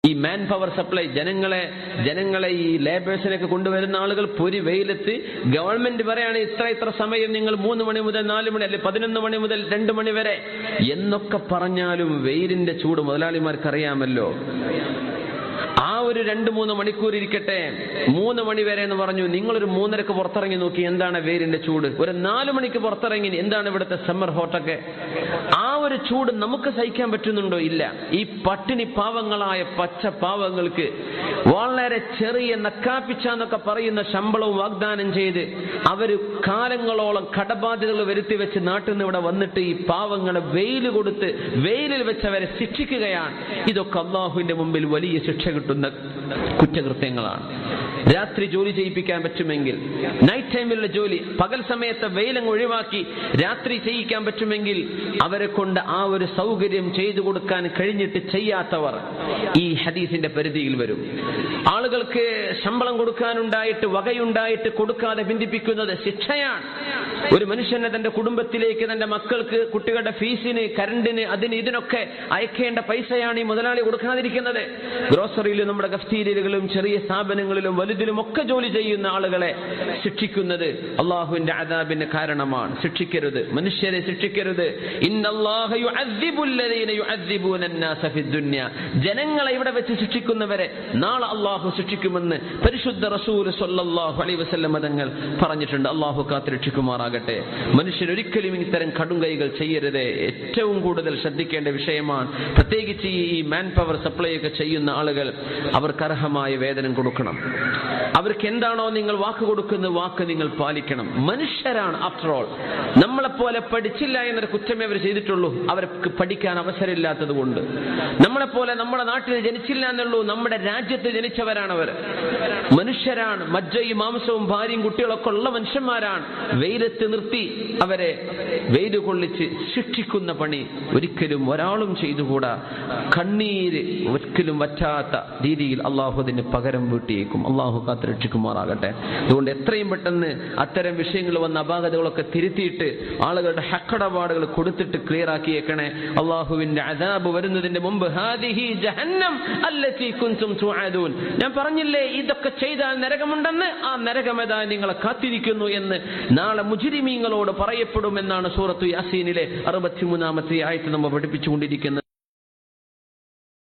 ഈ man power supply ജനങ്ങളെ ഈ ലേബേഴ്സിനൊക്കെ കൊണ്ടുവരുന്ന ആളുകൾ പൊരി വെയിലത്ത് ഗവൺമെന്റ് പറയാണ് ഇത്ര സമയം നിങ്ങൾ 3 മണി മുതൽ 4 മണി അല്ലെ 11 മണി മുതൽ 2 മണി വരെ എന്നൊക്കെ പറഞ്ഞാലും വെയിലിന്റെ ചൂട് മുതലാളിമാർക്ക് അറിയാമല്ലോ. ആ ഒരു 2-3 മണിക്കൂർ ഇരിക്കട്ടെ, 3 മണി വരെ എന്ന് പറഞ്ഞു. നിങ്ങളൊരു 3:30 പുറത്തിറങ്ങി നോക്കി എന്താണ് വെയിലിന്റെ ചൂട്. ഒരു 4 മണിക്ക് പുറത്തിറങ്ങി എന്താണ് ഇവിടുത്തെ സമ്മർ ഹോട്ടൊക്കെ. ആ ഒരു ചൂട് നമുക്ക് സഹിക്കാൻ പറ്റുന്നുണ്ടോ? ഇല്ല. ഈ പട്ടിണി പാവങ്ങളായ പച്ച പാവങ്ങൾക്ക് വളരെ ചെറിയ നക്കാപ്പിച്ചെന്നൊക്കെ പറയുന്ന ശമ്പളവും വാഗ്ദാനം ചെയ്ത് അവര് കാലങ്ങളോളം കടബാധ്യതകൾ വരുത്തി വെച്ച് നാട്ടിൽ നിന്ന് ഇവിടെ വന്നിട്ട് ഈ പാവങ്ങളെ വെയിൽ കൊടുത്ത് വെയിലിൽ വെച്ച് അവരെ ശിക്ഷിക്കുകയാണ്. ഇതൊക്കെ അള്ളാഹുവിന്റെ മുമ്പിൽ വലിയ ശിക്ഷ കിട്ടുന്ന കുറ്റകൃത്യങ്ങളാണ്. രാത്രി ജോലി ചെയ്യിപ്പിക്കാൻ പറ്റുമെങ്കിൽ, നൈറ്റ് ടൈമിലുള്ള ജോലി, പകൽ സമയത്ത് വെയിലങ്ങ് ഒഴിവാക്കി രാത്രി ചെയ്യിക്കാൻ പറ്റുമെങ്കിൽ അവരെ കൊണ്ട് ആ ഒരു സൗകര്യം ചെയ്തു കൊടുക്കാൻ കഴിഞ്ഞിട്ട് ചെയ്യാത്തവർ ഈ ഹദീസിന്റെ പരിധിയിൽ വരും. ആളുകൾക്ക് ശമ്പളം കൊടുക്കാനുണ്ടായിട്ട് വകയുണ്ടായിട്ട് കൊടുക്കാതെ ബന്ധിപ്പിക്കുന്നത് ശിക്ഷയാണ്. ഒരു മനുഷ്യനെ തന്റെ കുടുംബത്തിലേക്ക്, തന്റെ മക്കൾക്ക്, കുട്ടികളുടെ ഫീസിന്, കറണ്ടിന്, അതിന് ഇതിനൊക്കെ അയക്കേണ്ട പൈസയാണ് ഈ മുതലാളി കൊടുക്കാതിരിക്കുന്നത്. ഗ്രോസറിയിലും നമ്മുടെ കഫ്തീരിയകളിലും ചെറിയ സ്ഥാപനങ്ങളിലും വലുതിലും ഒക്കെ ജോലി ചെയ്യുന്ന ആളുകളെ ശിക്ഷിക്കുന്നത് അള്ളാഹുവിന്റെ അദാബിന് കാരണമാണ്. ശിക്ഷിക്കരുത്, മനുഷ്യരെ ശിക്ഷിക്കരുത്. ഇന്നല്ലാഹ യുഅദ്ദിബുൽ ലദീന യുഅദ്ദിബൂന അന്നാസ ഫിദ്ദുനിയ. ജനങ്ങളെ ഇവിടെ വെച്ച് ശിക്ഷിക്കുന്നവരെ നാളെ അള്ളാഹു ശിക്ഷിക്കുമെന്ന് പരിശുദ്ധ റസൂൽ സ്വല്ലല്ലാഹു അലൈഹി വസല്ലം തങ്ങൾ പറഞ്ഞിട്ടുണ്ട്. അള്ളാഹു കാത്തുരക്ഷിക്കുമാറാകട്ടെ. മനുഷ്യരൊരിക്കലും ഇത്തരം കടുംകൈകൾ ചെയ്യരുത്. ഏറ്റവും കൂടുതൽ ശ്രദ്ധിക്കേണ്ട വിഷയമാണ്. പ്രത്യേകിച്ച് ഈ മാൻ പവർ സപ്ലൈ ഒക്കെ ചെയ്യുന്ന ആളുകൾ അവർക്ക് അർഹമായ വേതനം കൊടുക്കണം. അവർക്ക് എന്താണോ നിങ്ങൾ വാക്ക് കൊടുക്കുന്ന വാക്ക് നിങ്ങൾ പാലിക്കണം. മനുഷ്യരാണ് ആഫ്റ്റർ ഓൾ. നമ്മളെപ്പോലെ പഠിച്ചില്ല എന്നൊരു കുറ്റമേ അവർ ചെയ്തിട്ടുള്ളൂ. അവർക്ക് പഠിക്കാൻ അവസരമില്ലാത്തത് കൊണ്ട്. നമ്മളെപ്പോലെ നമ്മുടെ നാട്ടിൽ ജനിച്ചില്ല എന്നുള്ളൂ. നമ്മുടെ രാജ്യത്ത് ജനിച്ചവരാണവർ. മനുഷ്യരാണ്. മജ്ജയും മാംസവും ഭാര്യയും കുട്ടികളൊക്കെ ഉള്ള മനുഷ്യന്മാരാണ്. വെയിലത്ത് നിർത്തി അവരെ വെയിൽ കൊള്ളിച്ച് ശിക്ഷിക്കുന്ന പണി ഒരിക്കലും ഒരാളും ചെയ്തുകൂടാ. കണ്ണീര് ഒരിക്കലും വറ്റാത്ത രീതിയിൽ അള്ളാഹു അതിന് പകരം വീട്ടിയേക്കും. അള്ളാഹു കാത്തുരക്ഷിക്കുമാറാകട്ടെ. അതുകൊണ്ട് എത്രയും പെട്ടെന്ന് അത്തരം വിഷയങ്ങൾ വന്ന അപാകതകളൊക്കെ തിരുത്തിയിട്ട് ആളുകളുടെ ഹക്കടപാടുകൾ കൊടുത്തിട്ട് ക്ലിയർ ആക്കിയേക്കണേ. അള്ളാഹുവിന്റെ അദാബ് വരുന്നതിന്റെ മുമ്പ് ഹാദിഹി ജഹന്നം അല്ലതി കുൻതും തുഅദൂൻ. ഞാൻ പറഞ്ഞില്ലേ ഇതൊക്കെ ചെയ്താൽ നരകമുണ്ടെന്ന്. ആ നരകമേതാ നിങ്ങളെ കാത്തിരിക്കുന്നു എന്ന് നാളെ മുജ്രിമീങ്ങളോട് പറയപ്പെടുമെന്നാണ് സൂറത്തു യാസീനിലെ 63-ാമത്തെ ആയത്ത് നമ്മൾ പഠിപ്പിച്ചുകൊണ്ടിരിക്കുന്നത്.